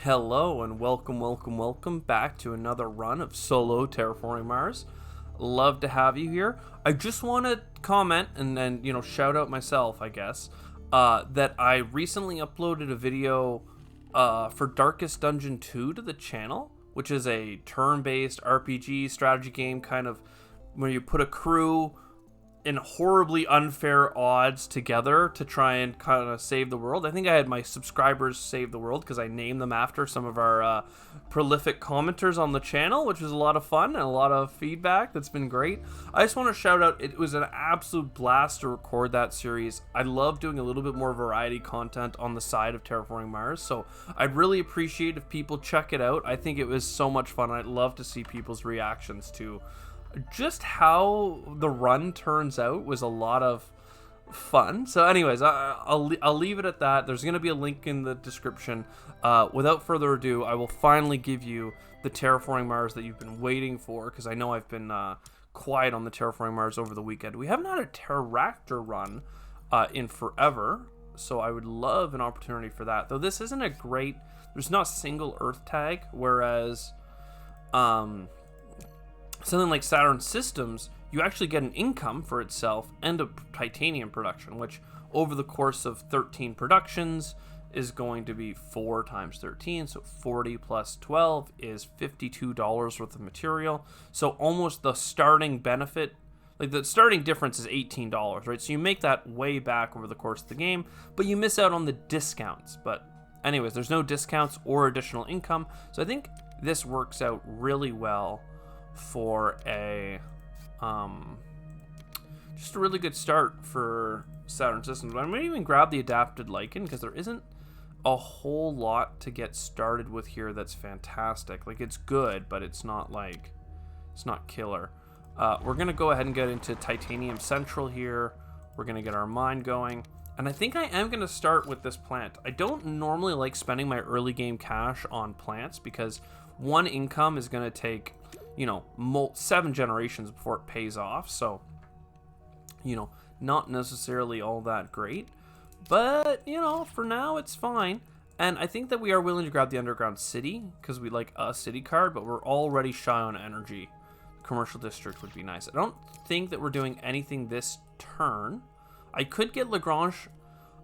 Hello and welcome back to another run of solo Terraforming Mars. Love to have you here. I just want to comment and then, shout out myself, I guess, that I recently uploaded a video for Darkest Dungeon 2 to the channel, which is a turn-based RPG strategy game kind of where you put a crew in horribly unfair odds together to try and kind of save the world. I think I had my subscribers save the world because I named them after some of our prolific commenters on the channel, which was a lot of fun and a lot of feedback. That's been great. I just want to shout out, it was an absolute blast to record that series. I love doing a little bit more variety content on the side of Terraforming Mars, so I'd really appreciate if people check it out. I think it was so much fun. I'd love to see people's reactions to just how the run turns out. Was a lot of fun. So anyways, I'll leave it at that. There's going to be a link in the description. Without further ado, I will finally give you the Terraforming Mars that you've been waiting for, because I know I've been quiet on the Terraforming Mars over the weekend. We haven't had a Terractor run in forever, so I would love an opportunity for that. Though this isn't a great, there's not a single Earth tag, whereas something like Saturn Systems, you actually get an income for itself and a titanium production, which over the course of 13 productions is going to be 4 times 13, so 40 plus 12 is $52 worth of material. So almost the starting benefit, like the starting difference is $18, right? So you make that way back over the course of the game, but you miss out on the discounts. But anyways, there's no discounts or additional income, so I think this works out really well for a just a really good start for Saturn Systems. I might even grab the adapted lichen because there isn't a whole lot to get started with here that's fantastic. Like, it's good, but it's not like, it's not killer. We're gonna go ahead and get into Titanium Central here. We're gonna get our mine going, and I think I am gonna start with this plant. I don't normally like spending my early game cash on plants because one income is gonna take 7 generations before it pays off, so not necessarily all that great, but for now it's fine. And I think that we are willing to grab the underground city because we like a city card, but we're already shy on energy. Commercial district would be nice. I don't think that we're doing anything this turn. I could get Lagrange,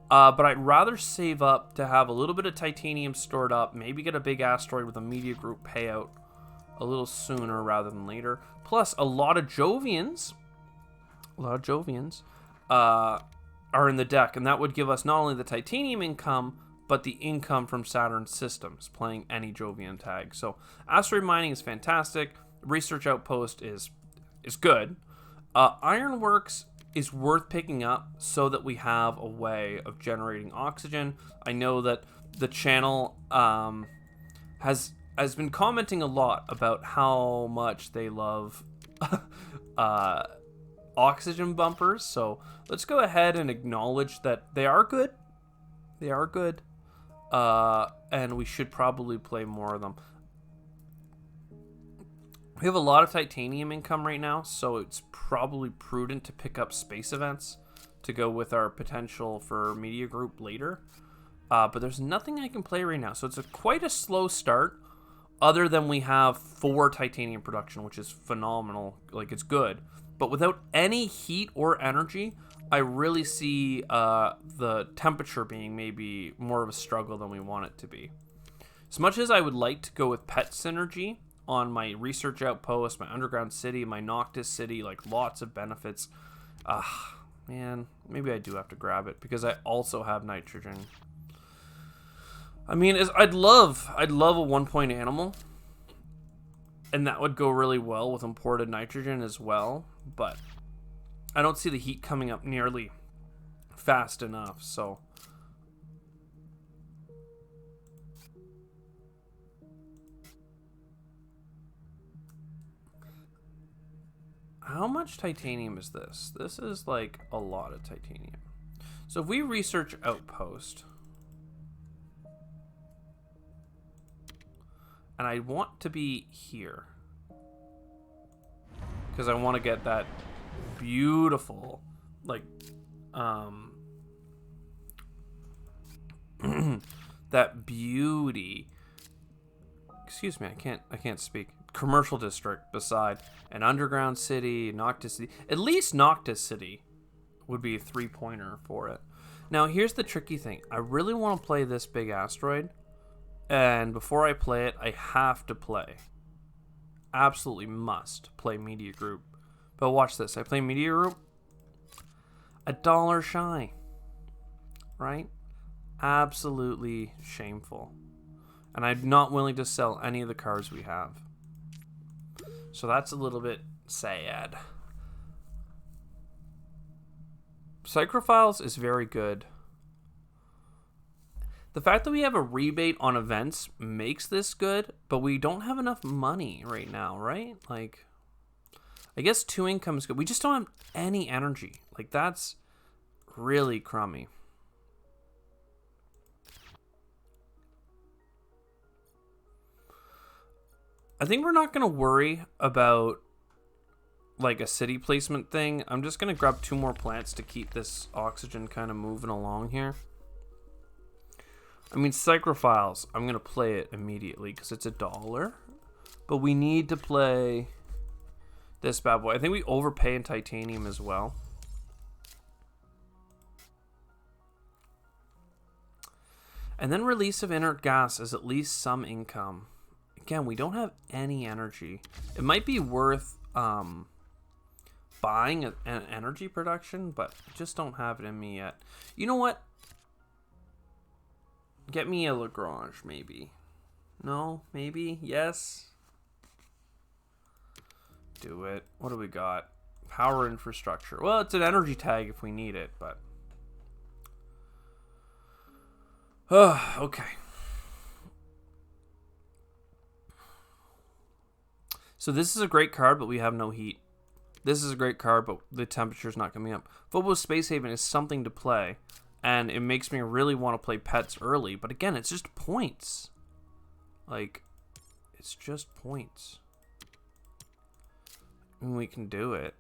but I'd rather save up to have a little bit of titanium stored up, maybe get a big asteroid with a media group payout a little sooner rather than later. Plus, a lot of Jovians are in the deck, and that would give us not only the titanium income, but the income from Saturn Systems playing any Jovian tag. So asteroid mining is fantastic. Research Outpost is good. Ironworks is worth picking up so that we have a way of generating oxygen. I know that the channel has been commenting a lot about how much they love oxygen bumpers, so let's go ahead and acknowledge that they are good. They are good, and we should probably play more of them. We have a lot of titanium income right now, so it's probably prudent to pick up space events to go with our potential for media group later. But there's nothing I can play right now, so it's quite a slow start. Other than we have 4 titanium production, which is phenomenal. Like, it's good. But without any heat or energy, I really see the temperature being maybe more of a struggle than we want it to be. As much as I would like to go with pet synergy on my research outpost, my underground city, my Noctis city, like lots of benefits. Man, maybe I do have to grab it because I also have nitrogen. I mean, I'd love a 1-point animal, and that would go really well with imported nitrogen as well, but I don't see the heat coming up nearly fast enough, so how much titanium is this? This is like a lot of titanium. So if we research Outpost, and I want to be here because I want to get that beautiful, like, that beauty excuse me, I can't speak. Commercial district beside an underground city, Noctis City. At least Noctis City would be a 3-pointer for it. Now, here's the tricky thing. I really want to play this big asteroid, and before I play it, I have to play. Absolutely must play Media Group. But watch this. I play Media Group, $1 shy. Right? Absolutely shameful. And I'm not willing to sell any of the cards we have. So that's a little bit sad. Psychrophiles is very good. The fact that we have a rebate on events makes this good, but we don't have enough money right now, right? Like, I guess 2 income is good. We just don't have any energy. Like, that's really crummy. I think we're not going to worry about like a city placement thing. I'm just going to grab 2 more plants to keep this oxygen kind of moving along here. I mean, Psychrophiles, I'm going to play it immediately because it's $1. But we need to play this bad boy. I think we overpay in titanium as well. And then release of inert gas is at least some income. Again, we don't have any energy. It might be worth buying an energy production, but I just don't have it in me yet. You know what? Get me a Lagrange, maybe. No? Maybe? Yes? Do it. What do we got? Power infrastructure. Well, it's an energy tag if we need it, but... okay. So this is a great card, but we have no heat. This is a great card, but the temperature's not coming up. Phobos Space Haven is something to play, and it makes me really want to play pets early. But again, it's just points. Like, it's just points. And we can do it.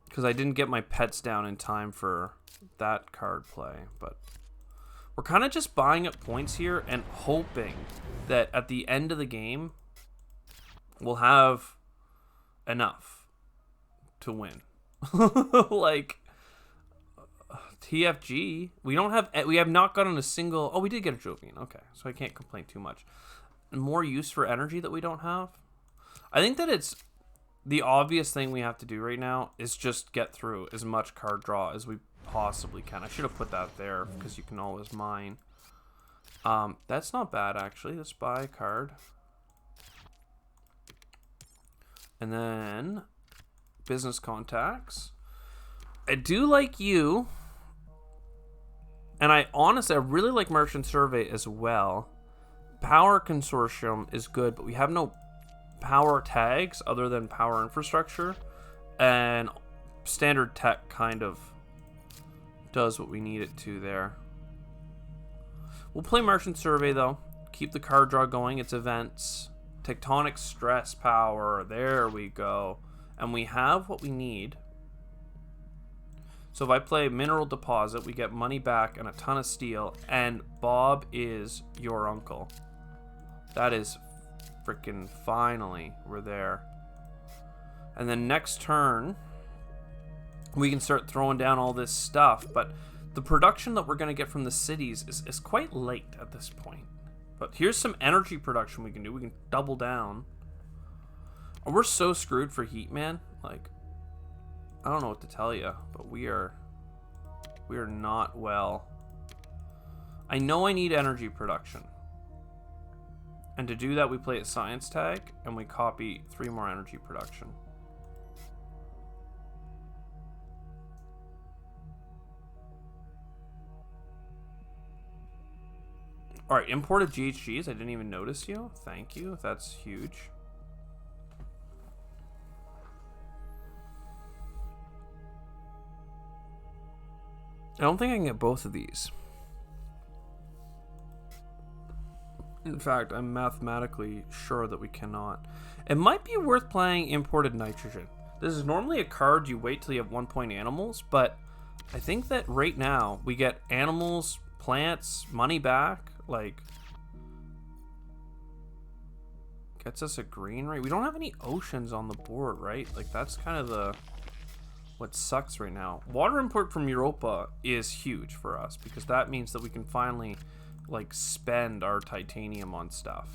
Because I didn't get my pets down in time for that card play, but... We're kind of just buying up points here and hoping that at the end of the game, we'll have enough to win. Like, TFG, we have not gotten a single... Oh, we did get a Jovian. Okay, so I can't complain too much. More use for energy that we don't have. I think that it's the obvious thing we have to do right now is just get through as much card draw as we possibly can. I should have put that there because you can always mine. That's not bad, actually. Let's buy a card. And then business contacts. I do like you. And I really like Merchant Survey as well. Power Consortium is good, but we have no power tags other than power infrastructure. And standard tech kind of does what we need it to there. We'll play Merchant Survey, though. Keep the card draw going. It's events. Tectonic stress power. There we go. And we have what we need. So if I play Mineral Deposit, we get money back and a ton of steel. And Bob is your uncle. That is freaking finally. We're there. And then next turn, we can start throwing down all this stuff. But the production that we're going to get from the cities is quite late at this point. But here's some energy production we can do. We can double down. Oh, we're so screwed for heat, man. Like, I don't know what to tell you, but we are not well. I know I need energy production. And to do that, we play a science tag, and we copy 3 more energy production. Alright, imported GHGs. I didn't even notice you. Thank you. That's huge. I don't think I can get both of these. In fact, I'm mathematically sure that we cannot. It might be worth playing imported nitrogen. This is normally a card you wait till you have 1 point animals, but I think that right now we get animals, plants, money back. Like, Gets us a green ray. We don't have any oceans on the board, right? Like, that's kind of the... what sucks right now. Water import from Europa is huge for us, because that means that we can finally, like, spend our titanium on stuff.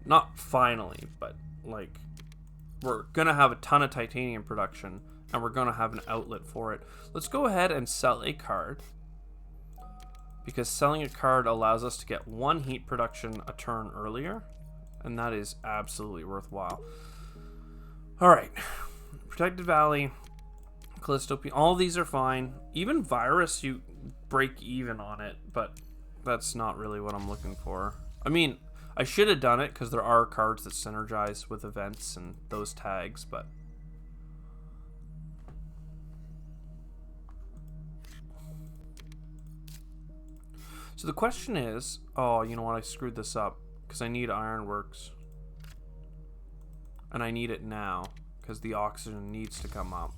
Not finally, but, like, we're gonna have a ton of titanium production, and we're gonna have an outlet for it. Let's go ahead and sell a card, because selling a card allows us to get 1 heat production a turn earlier, and that is absolutely worthwhile. Alright. Protected Valley, Callisto, all these are fine. Even Virus, you break even on it, but that's not really what I'm looking for. I mean, I should have done it because there are cards that synergize with events and those tags, but... So the question is... Oh, you know what? I screwed this up because I need Ironworks. And I need it now because the oxygen needs to come up.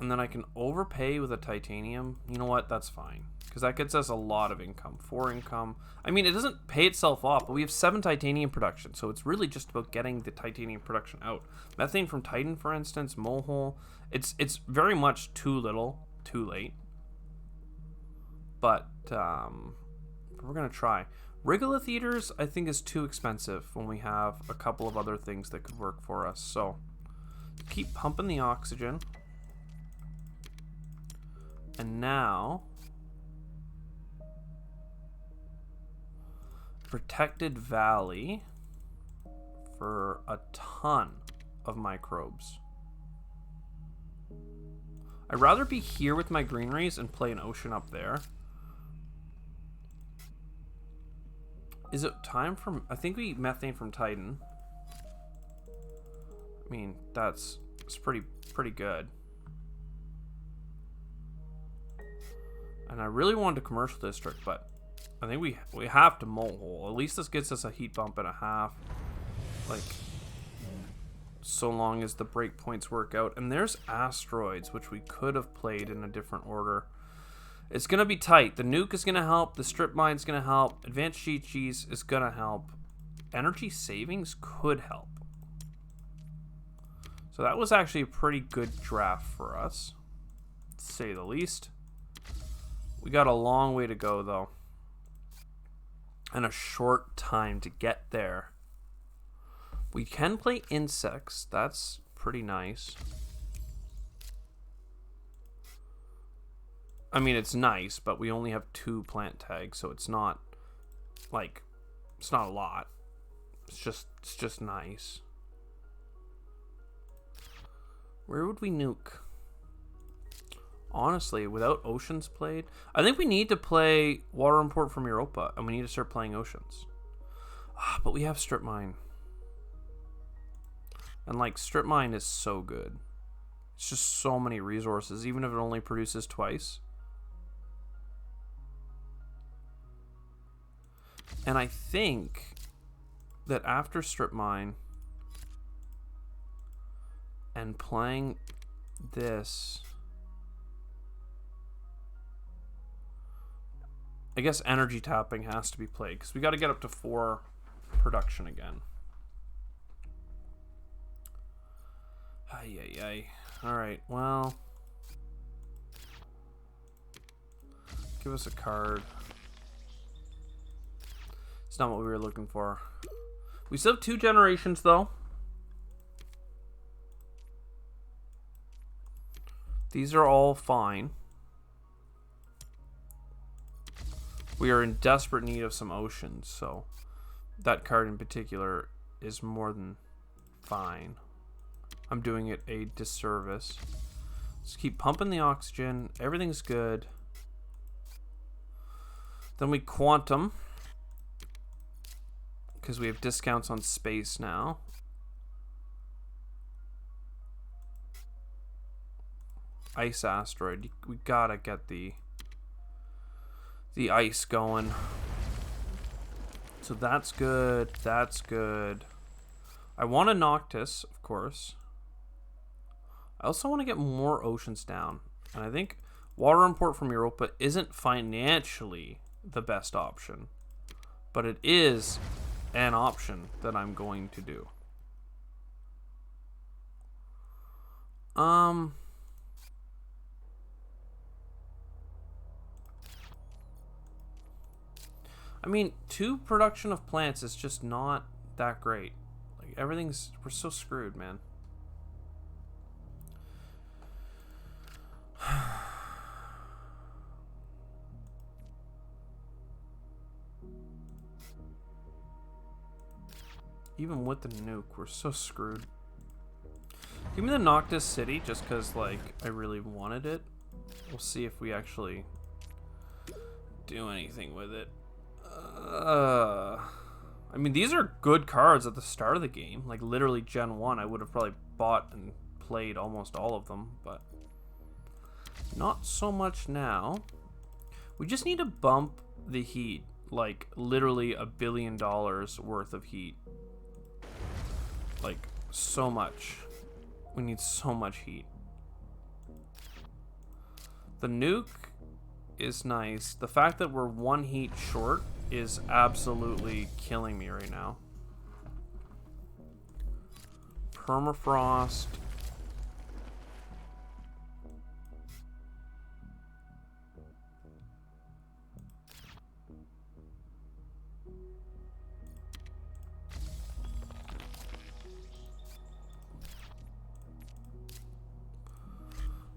And then I can overpay with a titanium. You know what? That's fine. Because that gets us a lot of income. 4 income. I mean, it doesn't pay itself off, but we have 7 titanium production. So it's really just about getting the titanium production out. Methane from Titan, for instance. Mohole. It's very much too little, too late. But we're going to try. Regolith Eaters, I think, is too expensive when we have a couple of other things that could work for us. So keep pumping the oxygen. And now, Protected Valley for a ton of microbes. I'd rather be here with my greeneries and play an ocean up there. Is it time for... I think we methane from Titan. I mean, it's pretty good. And I really wanted a commercial district, but I think we have to Mohole. At least this gets us a heat bump and a half. Like, so long as the breakpoints work out. And there's asteroids, which we could have played in a different order. It's going to be tight. The nuke is going to help. The strip mine is going to help. Advanced Chi-Chis is going to help. Energy savings could help. So that was actually a pretty good draft for us, to say the least. We got a long way to go, though. And a short time to get there. We can play insects. That's pretty nice. I mean, it's nice, but we only have 2 plant tags, so it's not, like, it's not a lot. It's just nice. Where would we nuke? Honestly, without oceans played, I think we need to play water import from Europa, and we need to start playing oceans. But we have strip mine. And, like, strip mine is so good. It's just so many resources, even if it only produces twice. And I think that after strip mine and playing this, I guess energy tapping has to be played because we got to get up to 4 production again. Ay, ay, ay. All right, well, give us a card. It's not what we were looking for. We still have 2 generations, though. These are all fine. We are in desperate need of some oceans, so that card in particular is more than fine. I'm doing it a disservice. Let's keep pumping the oxygen. Everything's good. Then we quantum, because we have discounts on space now. Ice asteroid. We gotta get the ice going. So that's good. That's good. I want a Noctis, of course. I also want to get more oceans down. And I think water import from Europa isn't financially the best option. but it is an option that I'm going to do. I mean, 2 production of plants is just not that great. Like, we're so screwed, man. Even with the nuke, we're so screwed. Give me the Noctis City, just because, like, I really wanted it. We'll see if we actually do anything with it. I mean, these are good cards at the start of the game. Like, literally Gen 1, I would have probably bought and played almost all of them, but not so much now. We just need to bump the heat, like, literally $1 billion worth of heat. Like, so much. We need so much heat. The nuke is nice. The fact that we're 1 heat short is absolutely killing me right now. Permafrost.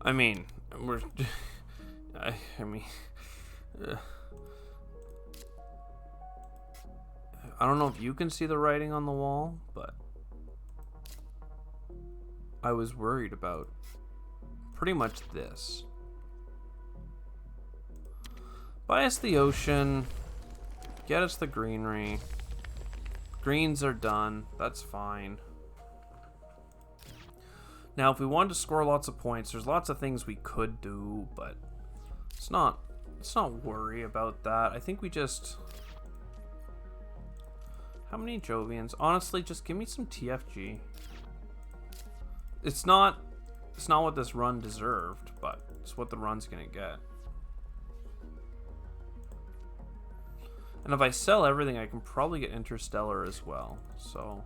I mean, we're... I mean... I don't know if you can see the writing on the wall, but... I was worried about pretty much this. Buy us the ocean. Get us the greenery. Greens are done. That's fine. Now, if we wanted to score lots of points, there's lots of things we could do, but let's not worry about that. I think we just... How many Jovians? Honestly, just give me some TFG. It's not what this run deserved, but it's what the run's gonna get. And if I sell everything, I can probably get Interstellar as well, so...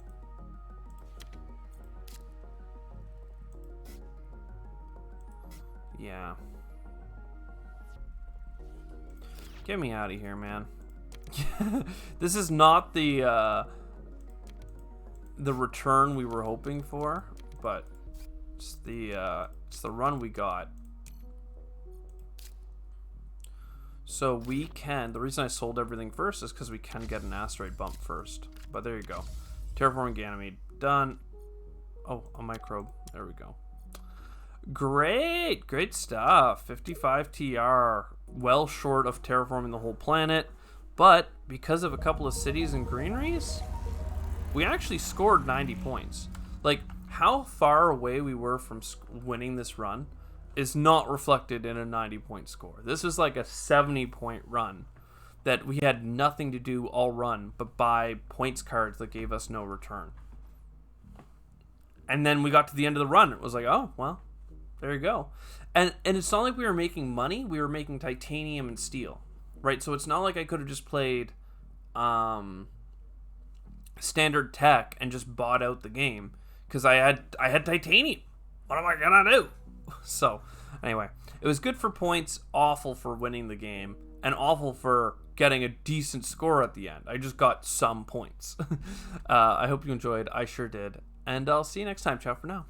Yeah. Get me out of here, man. This is not the return we were hoping for, but it's the run we got. So we can... The reason I sold everything first is because we can get an asteroid bump first. But there you go. Terraforming Ganymede. Done. Oh, a microbe. There we go. Great stuff. 55 TR, well short of terraforming the whole planet, but because of a couple of cities and greeneries, we actually scored 90 points. Like, how far away we were from winning this run is not reflected in a 90-point score. This was like a 70-point run that we had nothing to do all run but buy points cards that gave us no return. And then we got to the end of the run. It was like, oh, well, there you go. And it's not like we were making money. We were making titanium and steel, right? So it's not like I could have just played standard tech and just bought out the game because I had titanium. What am I gonna do? So anyway, it was good for points, awful for winning the game, and awful for getting a decent score at the end. I just got some points. I hope you enjoyed. I sure did. And I'll see you next time. Ciao for now.